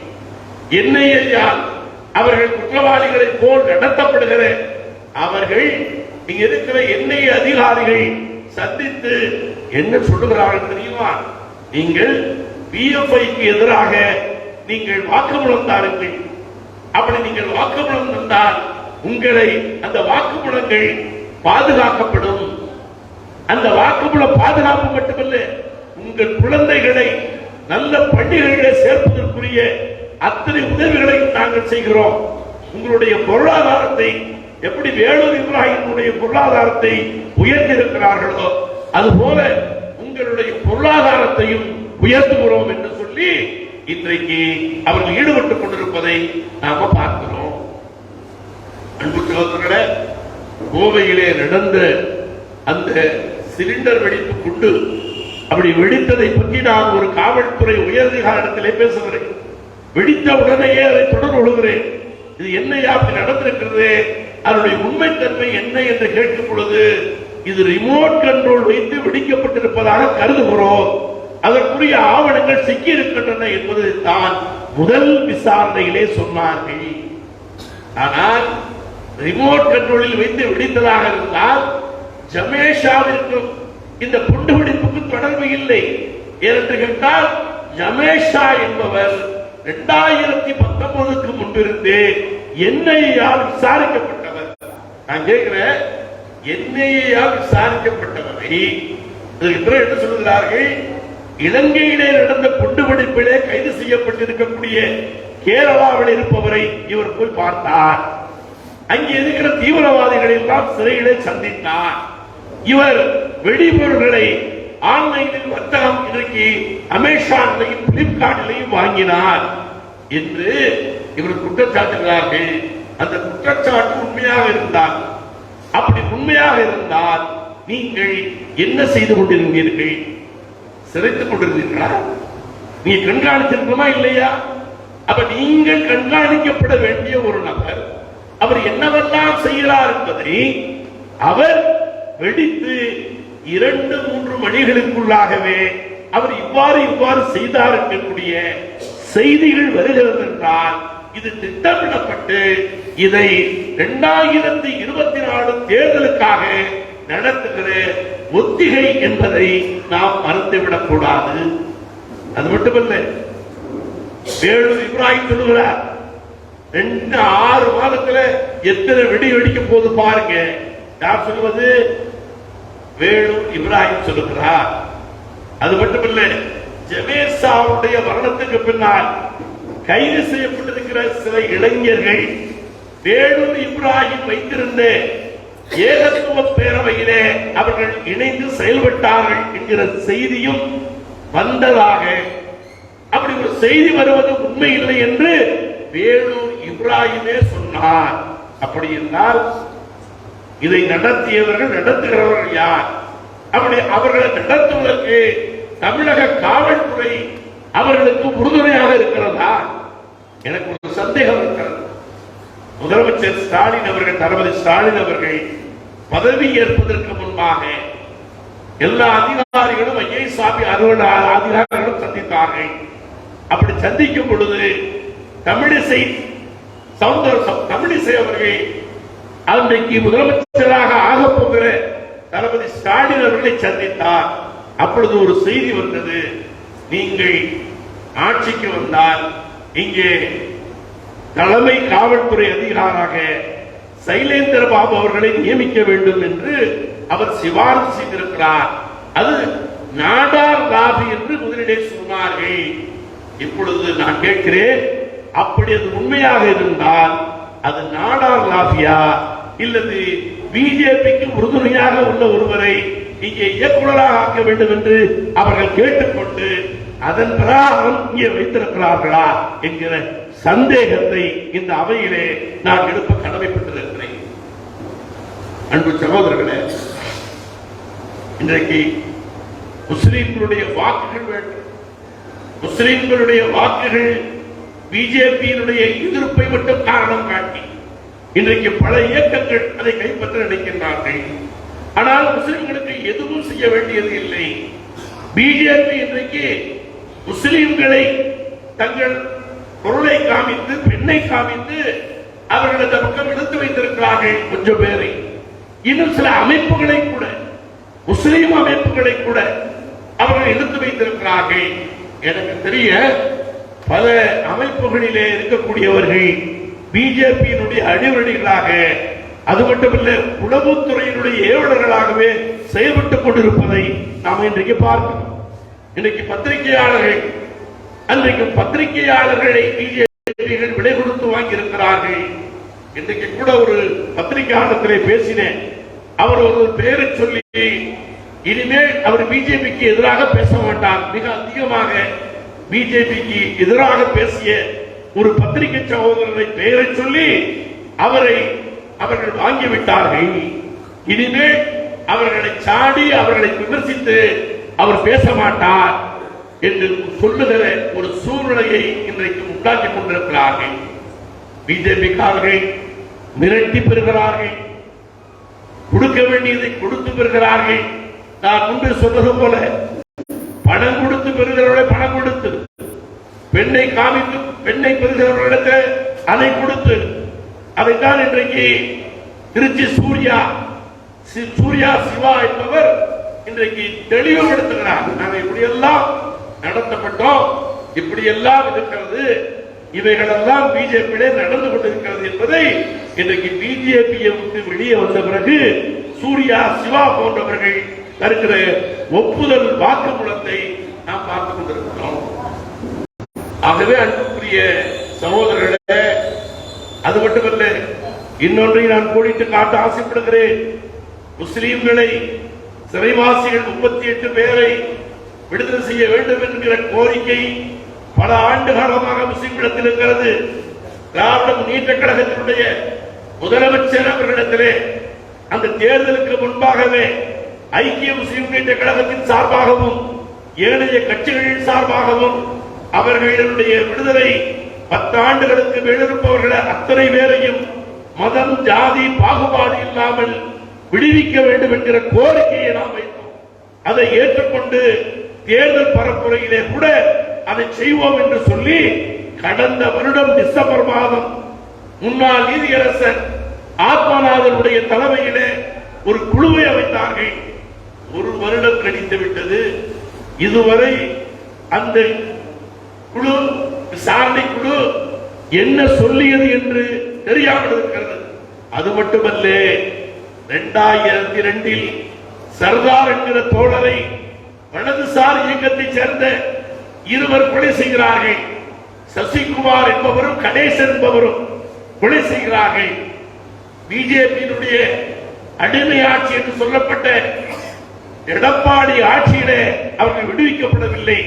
என்ஐஏயால் அவர்கள் குற்றவாளிகளை போல் நடத்தப்படுகிற அவர்கள் இங்க இருக்கிற என்ஐஏ அதிகாரிகள் சந்தித்து என்ன சொல்லுகிறார்கள் தெரியுமா? நீங்கள் பிஎஃப்ஐக்கு எதிராக நீங்கள் வாக்குமூலம் தாருங்கள். அப்படி நீங்கள் வாக்குமூலம் தந்தால் உங்களை அந்த வாக்குமூலங்கள் பாதுகாக்கப்படும். அந்த வாக்குமூல பாதுகாப்பு மட்டுமல்ல, உங்கள் குழந்தைகளை நல்ல பள்ளிகளிலே சேர்ப்பதற்குரிய அத்தனை உதவிகளையும் நாங்கள் செய்கிறோம். உங்களுடைய பொருளாதாரத்தை எப்படி வேலூர் இப்ராஹிமுடைய பொருளாதாரத்தை உயர்த்தியிருக்கிறார்களோ அதுபோல உங்களுடைய பொருளாதாரத்தையும் உயர்த்துகிறோம் என்று சொல்லி இன்றைக்கு அவர்கள் ஈடுபட்டுக் கொண்டிருப்பதை நாம பார்க்கிறோம். அன்பு சகோதரர்களே, கோவையிலே நடந்த அந்த சிலிண்டர் வெடிப்பு குண்டு அப்படி வெடித்ததை பற்றி நான் ஒரு காவல்துறை உயரதிகாரத்திலே பேசுகிறேன். வெடித்த உடனேயே அதை தொடர்பு கொள்கிறேன். இது என்னையா அப்படி நடந்திருக்கிறது, அதனுடைய உண்மைத்தன்மை என்ன என்று கேட்கும் பொழுது இது ரிமோட் கண்ட்ரோல் வைத்து வெடிக்கப்பட்டிருப்பதாக கருதுகிறோம், அதற்குரிய ஆவணங்கள் சிக்கி இருக்கின்றன என்பது தான் முதல் விசாரணையிலே சொன்னார்கள். ஆனால் ரிமோட் கண்ட்ரோலில் வைத்து வெடித்ததாக இருந்தால் ஜமேஷாவிற்கும் இந்த குண்டுவெடிப்புக்கு தொடர்பு இல்லை. ஏனென்று கேட்டால் ஜமேஷா என்பவர் 2019க்கு முன்பிருந்து என்ஐஏயால் விசாரிக்கப்பட்டவர். நான் கேட்கிறேன், என்ஐஏயால் விசாரிக்கப்பட்டவரை என்ன சொல்கிறார்கள்? இலங்கையிலே நடந்த குண்டுவெடிப்பிலே கைது செய்யப்பட்டிருக்கக்கூடிய கேரளாவில் இருப்பவரை இவர் போய் பார்த்தார். அங்கே இருக்கிற தீவிரவாதிகளை எல்லாம் சிறையிலே சந்தித்தார். இவர் வெடிபொருள்களை ஆன்லைனில் வர்த்தகம் இன்றைக்கு அமேசானிலையும் பிளிப்கார்ட்டிலையும் வாங்கினார் என்று இவர் குற்றச்சாட்டுகிறார்கள். அந்த குற்றச்சாட்டு உண்மையாக இருந்தால், அப்படி உண்மையாக இருந்தால் நீங்கள் என்ன செய்து கொண்டிருந்தீர்கள்? சிறைத்துக் கொண்டிருந்தீர்களா? நீங்க கண்காணித்திருக்கணுமா இல்லையா? அப்ப நீங்கள் கண்காணிக்கப்பட வேண்டிய ஒரு நபர் அவர் என்னவெல்லாம் செய்கிறார் என்பதை அவர் வெடித்து 2-3 மணிகளுக்குள்ளாகவே அவர் இவ்வாறு செய்தார் என்கூடிய செய்திகள் வருகிறது என்றால் இது திட்டமிடப்பட்டு இதை 2024 தேர்தலுக்காக நடத்துகிற ஒத்திகை என்பதை நாம் மறந்துவிடக் கூடாது. அது மட்டுமல்ல, வேலூர் இப்ராஹிம் சொல்லுகிறார் 6 மாதத்துல எத்தனை வெடி வெடிக்க போது பாருங்க. யார் சொல்லுவது? வேலூர் இப்ராஹிம் சொல்லுகிறார். அது மட்டுமல்ல, ஜமேசாவுடைய மரணத்துக்கு பின்னால் கைது செய்யப்பட்டிருக்கிற சில இளைஞர்கள் வேலூர் இப்ராஹிம் வைத்திருந்த ஏகத்துவ பேரவையிலே அவர்கள் இணைந்து செயல்பட்டார்கள் என்கிற செய்தியும் வந்ததாக, அப்படி ஒரு செய்தி வருவது உண்மை இல்லை என்று வேலூர் இப்ராஹிமே சொன்னார். அப்படி என்றால் இதை நடத்தியவர்கள், நடத்துகிறவர்கள் யார்? அப்படி அவர்களை நடத்துவதற்கு தமிழக காவல்துறை அவர்களுக்கு உறுதுணையாக இருக்கிறதா? எனக்கு ஒரு சந்தேகம் இருக்கிறது. முதலமைச்சர் ஸ்டாலின் அவர்கள், தளபதி ஸ்டாலின் அவர்கள் பதவி ஏற்பதற்கு முன்பாக எல்லா அதிகாரிகளும் ஐஏஎஸ் அதிகாரிகளும் சந்தித்தார்கள். அப்படி சந்திக்கும் பொழுது தமிழிசை அவர்கள் அன்றைக்கு முதலமைச்சராக ஆகப் போகிற தளபதி ஸ்டாலின் அவர்களை சந்தித்தார். அப்பொழுது ஒரு செய்தி வந்தது, நீங்கள் ஆட்சிக்கு வந்தால் இங்கே தலைமை காவல்துறை அதிகாரியாக சைலேந்திர பாபு அவர்களை நியமிக்க வேண்டும் என்று அவர் சிபாரிசு செய்திருக்கிறார். அது நாடார் லாபி என்று முதலிலே சொன்னார்கள். இப்பொழுது நான் கேட்கிறேன், அப்படி அது உண்மையாக இருந்தால் அது நாடார் லாபியா இல்லது பிஜேபிக்கு உறுதுணையாக உள்ள ஒருவரை இங்கே இயக்குநராக ஆக்க வேண்டும் என்று அவர்கள் கேட்டுக்கொண்டு அதன் பிரகாரம் இங்கே வைத்திருக்கிறார்களா என்கிற சந்தேகத்தை இந்த அவையிலே நான் எழுப்ப கடமைப்பட்டிருக்கிறேன். அன்பு சகோதரர்களே, இன்றைக்கு முஸ்லிம்களுடைய வாக்குகள் வேண்டும். முஸ்லிம்களுடைய வாக்குகள் பிஜேபியினுடைய எதிர்ப்பை மட்டும் காரணம் காட்டி இன்றைக்கு பல இயக்கங்கள் அதை கைப்பற்ற நினைக்கின்றார்கள். ஆனால் முஸ்லிம்களுக்கு எதுவும் செய்ய வேண்டியது இல்லை. பிஜேபி இன்றைக்கு முஸ்லிம்களை தங்கள் பொருளை காமித்து, பெண்ணை காமித்து அவர்கள் அந்த பக்கம் எடுத்து வைத்திருக்கிறார்கள். கொஞ்சம் பேரை, இன்னும் சில அமைப்புகளை கூட, முஸ்லிம் அமைப்புகளை கூட அவர்கள் எடுத்து வைத்திருக்கிறார்கள். எனக்கு தெரிய பல அமைப்புகளிலே இருக்கக்கூடியவர்கள் பிஜேபியினுடைய அடிவடிகளாக, அது மட்டுமல்ல உளவுத்துறையினுடைய ஏவலர்களாகவே செயல்பட்டுக் கொண்டிருப்பதை நாம் இன்றைக்கு பார்க்கிறோம். இன்றைக்கு பத்திரிகையாளர்கள், அன்றைக்கு பத்திரிகையாளர்களை பிஜேபிகள் விலை கொடுத்து வாங்கி இருக்கிறார்கள். இன்றைக்கு கூட ஒரு பத்திரிகையாளத்திலே பேசினேன். அவர் ஒரு பெயரை சொல்லி இனிமேல் அவர் பிஜேபிக்கு எதிராக பேச மாட்டார். மிக அதிகமாக பிஜேபிக்கு எதிராக பேசிய ஒரு பத்திரிகை சகோதரரை பெயரை சொல்லி அவர்கள் வாங்கிவிட்டார்கள். இனிமேல் அவர்களை சாடி அவர்களை விமர்சித்து அவர் பேச மாட்டார் என்று சொல்லுகிற ஒரு சூழ்நிலையை இன்றைக்கு உண்டாக்கிக் கொண்டிருக்கிறார்கள். பிஜேபிக்காரர்கள் மிரட்டி பெறுகிறார்கள், கொடுக்க வேண்டியதை கொடுத்து பெறுகிறார்கள். நான் முன்பு சொன்னது போல பணம் கொடுத்து பெறுகிறவர்களை பணம் கொடுத்து, பெண்ணை காமித்து பெண்ணை பெறுகிறவர்களிடத்தில் அதை கொடுத்து, அதைத்தான் இன்றைக்கு திருச்சி சூர்யா சிவா என்பவர் இன்றைக்கு தெளிவுபடுத்துகிறார். நாங்கள் இப்படியெல்லாம் நடத்தப்பட்டோம், இப்படியெல்லாம் இருக்கிறது, இவைகளெல்லாம் பிஜேபியிலே நடந்து கொண்டிருக்கிறது என்பதை இன்றைக்கு பிஜேபியை விட்டு வெளியே வந்த பிறகு சூர்யா சிவா போன்றவர்கள் தருகிற ஒப்புதல் வாக்குமூலத்தை நாம் பார்த்துக் கொண்டிருக்கிறோம். ஆகவே அன்புக்குரிய சகோதரர்களே, அது மட்டுமல்ல, இன்னொன்றை நான் கோடிட்டு காட்ட ஆசைப்படுகிறேன். முஸ்லீம்களை சிறைவாசிகள் 38 பேரை விடுதலை செய்ய வேண்டும் என்கிற கோரிக்கை பல ஆண்டு காலமாக முஸ்லிம்களிடத்தில் இருக்கிறது. திராவிட முன்னேற்ற கழகத்தினுடைய முதலமைச்சர் அவர்களிடத்திலே அந்த தேர்தலுக்கு முன்பாகவே ஐக்கிய முஸ்லிம் முன்னேற்ற கழகத்தின் சார்பாகவும் ஏனைய கட்சிகளின் சார்பாகவும் அவர்களுடைய விடுதலை 10 ஆண்டுகளுக்கு மேலிருப்பவர்கள் அத்தனை பேரையும் மதம் ஜாதி பாகுபாடு இல்லாமல் விடுவிக்க வேண்டும் என்கிற கோரிக்கையை நாம் வைத்தோம். அதை ஏற்றுக்கொண்டு தேர்தல் பரப்புரையிலே கூட அதை செய்வோம் என்று சொல்லி கடந்த வருடம் டிசம்பர் மாதம் முன்னாள் நீதியரசர் ஆத்மநாதனுடைய தலைமையிலே ஒரு குழுவை அமைத்தார்கள். ஒரு வருடம் கழித்து விட்டது. இதுவரை அந்த குழு, விசாரணை குழு என்ன சொல்லியது என்று தெரியாமல் இருக்கிறது. அது மட்டுமல்ல, 2002 சர்தார் என்கிற தோழரை வலதுசாரி இயக்கத்தை சேர்ந்த இருவர் கொலை செய்கிறார்கள். சசிகுமார் என்பவரும் கணேசன் என்பவரும் கொலை செய்கிறார்கள். பிஜேபியினுடைய அடிமை ஆட்சி என்று சொல்லப்பட்ட எடப்பாடி ஆட்சியிலே அவர்கள் விடுவிக்கப்படவில்லை.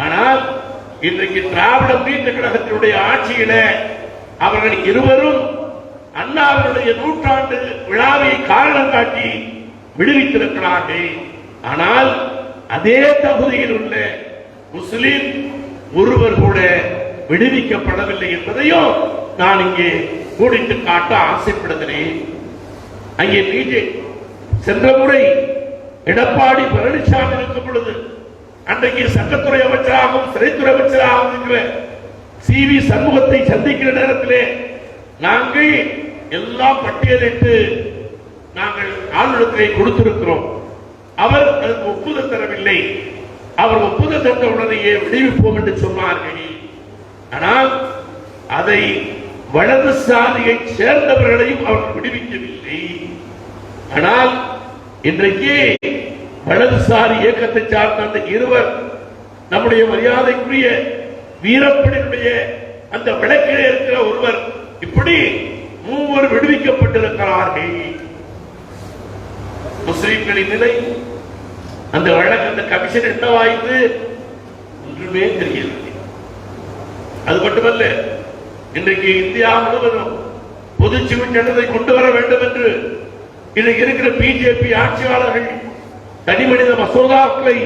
ஆனால் இன்றைக்கு திராவிட முன்னேற்ற கழகத்தினுடைய ஆட்சியில அவர்கள் இருவரும் அண்ணாவினுடைய 100 விழாவை காரணம் காட்டி விடுவித்திருக்கிறார்கள். ஆனால் அதே தகுதியில் உள்ள முஸ்லிம் ஒருவர் கூட விடுவிக்கப்படவில்லை என்பதையும் நான் இங்கே கூடிட்டு காட்ட ஆசைப்படுகிறேன். அங்கே பிஜேபி சென்ற முறை எடப்பாடி பழனிசாமி இருக்கும் பொழுது அன்றைக்கு சட்டத்துறை அமைச்சராகவும் சிறைத்துறை அமைச்சராகவும் இருக்கிற சி.வி. சண்முகத்தை சந்திக்கிற நேரத்திலே நாங்கள் எல்லாம் பட்டியலிட்டு நாங்கள் ஆளுநரை கொடுத்திருக்கிறோம். அவர் அதற்கு ஒப்புதல் தரவில்லை. அவர் ஒப்புதல் தந்த உடனேயே விடுவிப்போம் என்று சொன்னார்கள். ஆனால் அதை வலதுசாரியை சேர்ந்தவர்களையும் அவர்கள் விடுவிக்கவில்லை. ஆனால் இன்றைக்கு வலதுசாரி இயக்கத்தை சார்ந்த அந்த இருவர் நம்முடைய மரியாதைக்குரிய வீரப்பனினுடைய அந்த வழக்கிலே இருக்கிற ஒருவர் இப்படி 3 விடுவிக்கப்பட்டிருக்கிறார்கள். முஸ்லிம்களின் நிலை அந்த வழக்கு அந்த கமிஷன் என்னவாயிற்று ஒன்றுமே தெரியவில்லை. அது மட்டுமல்ல, இன்றைக்கு இந்தியா முழுவதும் பொது சிவில் சட்டத்தை கொண்டு வர வேண்டும் என்று இன்றைக்கு இருக்கிற பிஜேபி ஆட்சியாளர்கள் தனிமனித மசோதாக்களை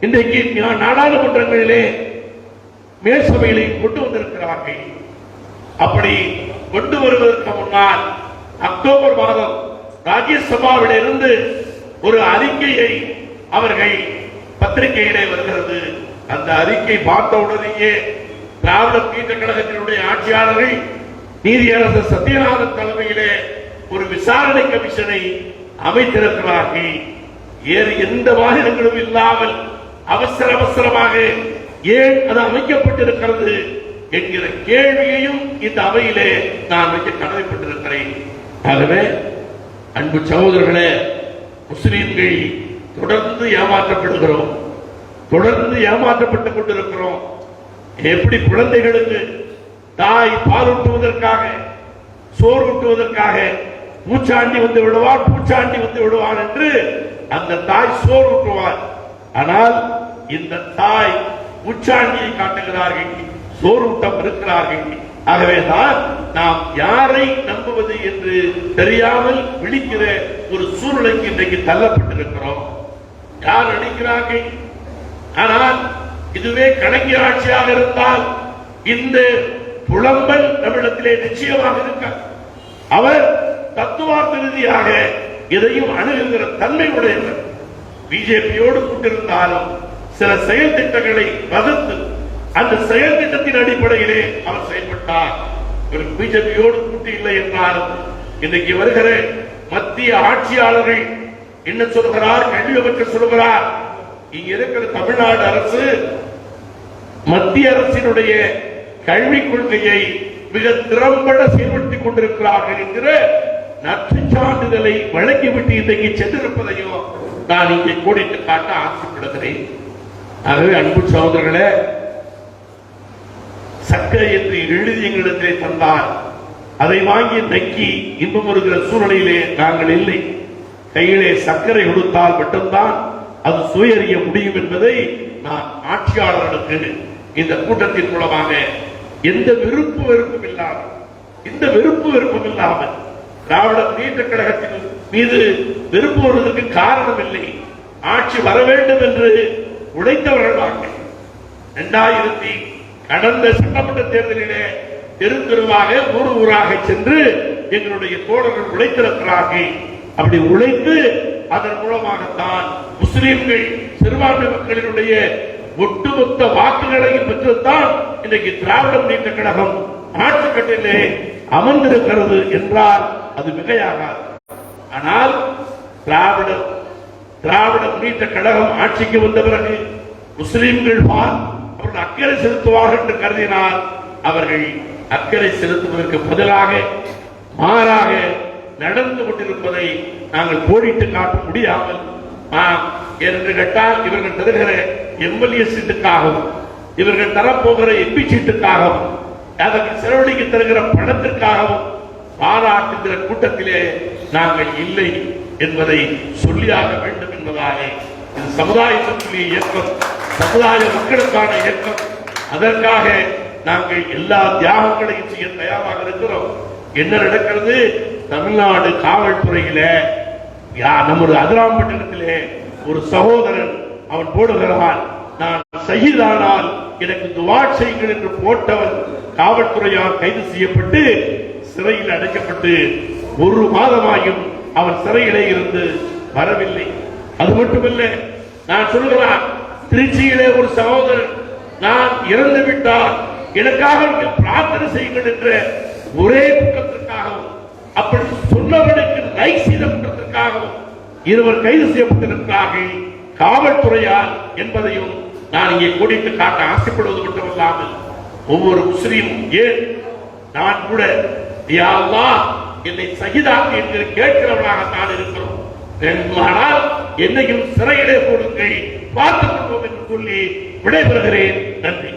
இன்றைக்கு நாடாளுமன்றங்களிலே மேற்சபையிலே கொண்டு வந்திருக்கிறார்கள். அப்படி கொண்டு வருவதற்கு முன்னால் அக்டோபர் மாதம் ராஜ்யசபாவில் இருந்து ஒரு அறிக்கையை அவர்கள் பத்திரிகையிலே வருகிறது. அந்த அறிக்கை பார்த்த உடனேயே திராவிட முன்னேற்ற கழகத்தினுடைய ஆட்சியாளர்கள் நீதியரசர் சத்யநாதன் தலைமையிலே ஒரு விசாரணை கமிஷனை அமைத்திருக்கிறார்கள். வேறு எந்த வாகனங்களும் இல்லாமல் அவசரமாக ஏன் அது அமைக்கப்பட்டிருக்கிறது என்கிற கேள்வியையும் இந்த அவையிலே நான் வைக்க கடமைப்பட்டிருக்கிறேன். ஆகவே அன்பு சகோதரர்களே, முஸ்லிம்கள் தொடர்ந்து ஏமாற்றப்படுகிறோம், தொடர்ந்து ஏமாற்றப்பட்டுக் கொண்டிருக்கிறோம். எப்படி குழந்தைகளுக்கு தாய் பால் ஊட்டுவதற்காக சோறு ஊட்டுவதற்காக பூச்சாண்டி வந்து விடுவார், பூச்சாண்டி வந்து விடுவார் என்று அந்த தாய் சோறு ஊட்டுவார். ஆனால் இந்த தாய் பூச்சாண்டியை காட்டுகிறார்கள், சோறு ஊட்டம் இருக்கிறார்கள். ஆகவேதான் நாம் யாரை நம்புவது என்று தெரியாமல் விழிக்கிற ஒரு சூழ்நிலைக்கு இன்றைக்கு தள்ளப்பட்டிருக்கிறோம். யார் அடிக்கிறார்கள்? ஆனால் இதுவே கலைஞர் ஆட்சியாக இருந்தால் இந்த புலம்பல் தமிழத்திலே நிச்சயமாக இருக்க அவர் தத்துவார்த்த ரீதியாக இதையும் அணுகுகிற தன்மை உடையவர். பிஜேபியோடு கொண்டிருந்தாலும் சில செயல் திட்டங்களை வகுத்து அந்த செயல் திட்டத்தின் அடிப்படையிலே அவர் செயல்பட்டார். பிஜேபியோடு கூட்டி இல்லை என்றாலும் இன்றைக்கு வருகிற மத்திய ஆட்சியாளர்கள் என்ன சொல்கிறார்? கல்வி பற்றி சொல்கிறார். இங்க இருக்கிற தமிழ்நாடு அரசு மத்திய அரசினுடைய கல்விக் கொள்கையை மிக திறம்பட செயல்படுத்திக் கொண்டிருக்கிறார்கள் என்கிற நற்று சான்றிதழை வழங்கிவிட்டு இன்றைக்கு சென்றிருப்பதையும் நான் இங்கே கோடிட்டு காட்ட ஆசைப்படுகிறேன். ஆகவே அன்பு சகோதரர்களே, சர்க்கரை என்று எழுதி எங்களிடத்திலே தந்தால் அதை வாங்கி நக்கி இன்பம் வருகிற சூழ்நிலையிலே நாங்கள் இல்லை. கையிலே சர்க்கரை கொடுத்தால் மட்டும்தான் அது சுயறிய முடியும் என்பதை நான் ஆட்சியாளர்களுக்கு இந்த கூட்டத்தின் மூலமாக எந்த விருப்பு வெறுப்பும் இல்லாமல் திராவிட முன்னேற்ற கழகத்தின் மீது வெறுப்பு வருவதற்கு காரணம் இல்லை. ஆட்சி வர வேண்டும் என்று உழைத்தவர்கள் 2000 கடந்த சட்டமன்ற தேர்தலிலே தெரு தெருவாக ஊராக சென்று எங்களுடைய தோழர்கள் உழைத்திருக்கிறார்கள். அப்படி உழைத்து அதன் மூலமாகத்தான் முஸ்லிம்கள் சிறுபான்மை மக்களினுடைய ஒட்டுமொத்த வாக்குகளையும் பெற்றுத்தான் இன்றைக்கு திராவிட முன்னேற்ற கழகம் ஆட்சிக்கட்டிலே அமர்ந்திருக்கிறது என்றால் அது மிகையாகாது. ஆனால் திராவிட முன்னேற்ற கழகம் ஆட்சிக்கு வந்த பிறகு முஸ்லிம்கள் அவர்கள் அக்கறை செலுத்துவார்கள் என்று கருதினால் அவர்கள் அக்கறை செலுத்துவதற்கு பதிலாக மாறாக நடந்து கொண்டிருப்பதை நாங்கள் கோடிட்டு காட்ட முடியாமல் என்று கேட்டால் இவர்கள் தருகிற எம்எல்ஏ சீட்டுக்காகவும் இவர்கள் தரப்போகிற எம்பி சீட்டுக்காகவும் அதற்கு செலவழிக்க தருகிற பணத்திற்காகவும் பாராட்டுகிற கூட்டத்திலே நாங்கள் இல்லை என்பதை சொல்லியாக வேண்டும் என்பதாக இது சமுதாயத்திற்குரிய இயக்கம், சமுதாய மக்களுக்கான இயக்கம். அதற்காக நாங்கள் எல்லா தியாகங்களையும் செய்ய தயாராக இருக்கிறோம். என்ன நடக்கிறது? தமிழ்நாடு காவல்துறையில நமது அதிராம்பட்டினத்திலே ஒரு சகோதரன் அவன் போடுகிறான், நான் ஷஹீதானால் எனக்கு துவா செய்யுங்கள் என்று போட்டவன் காவல்துறையால் கைது செய்யப்பட்டு சிறையில் அடைக்கப்பட்டு 1 மாதமாயும் அவன் சிறையிலே இருந்து வரவில்லை. அது மட்டுமல்ல, நான் சொல்லுகிறான், திருச்சியிலே ஒரு சகோதரன் நான் இறந்து விட்டால் எனக்காக பிரார்த்தனை செய்யுங்கள் என்ற ஒரே குற்றத்திற்காகவும் அப்படி சொன்னவனுக்கு லைக் செய்த குற்றத்திற்காகவும் 2 கைது செய்யப்பட்டிருக்கிறார்கள் காவல்துறையால் என்பதையும் நான் இங்கே கோடிட்டு காட்ட ஆசைப்படுவது மட்டுமல்லாமல் ஒவ்வொரு முஸ்லீமும் ஏன் நான் கூட யா அல்லாஹ் என்னை ஷஹீதாக்கு என்று கேட்கிறவர்களாகத்தான் இருக்கிறோம். ஆனால் என்னையும் சிறையிலே போடுங்கள், பார்த்துக் கொள்வோம் என்று சொல்லி விடைபெறுகிறேன். நன்றி.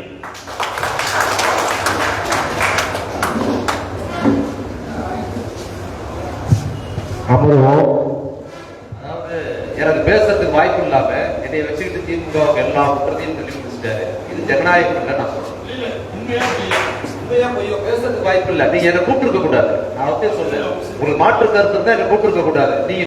அமர்வோம். அதாவது எனக்கு பேசுறதுக்கு வாய்ப்பு இல்லாம என்னை வச்சுக்கிட்டு திமுக எல்லா குற்றத்தையும் சொல்லி முடிச்சிட்டாரு. இது ஜனநாயகம் இல்லை. நான் சொல்றேன் பேசுறதுக்கு வாய்ப்பு இல்லை. நீங்க என்ன கூப்பிட்டு இருக்க கூடாது. நான் சொல்றேன், உங்களுக்கு மாற்று கருத்து இருந்தா என்ன கூப்பிட்டு இருக்க கூடாது. நீங்க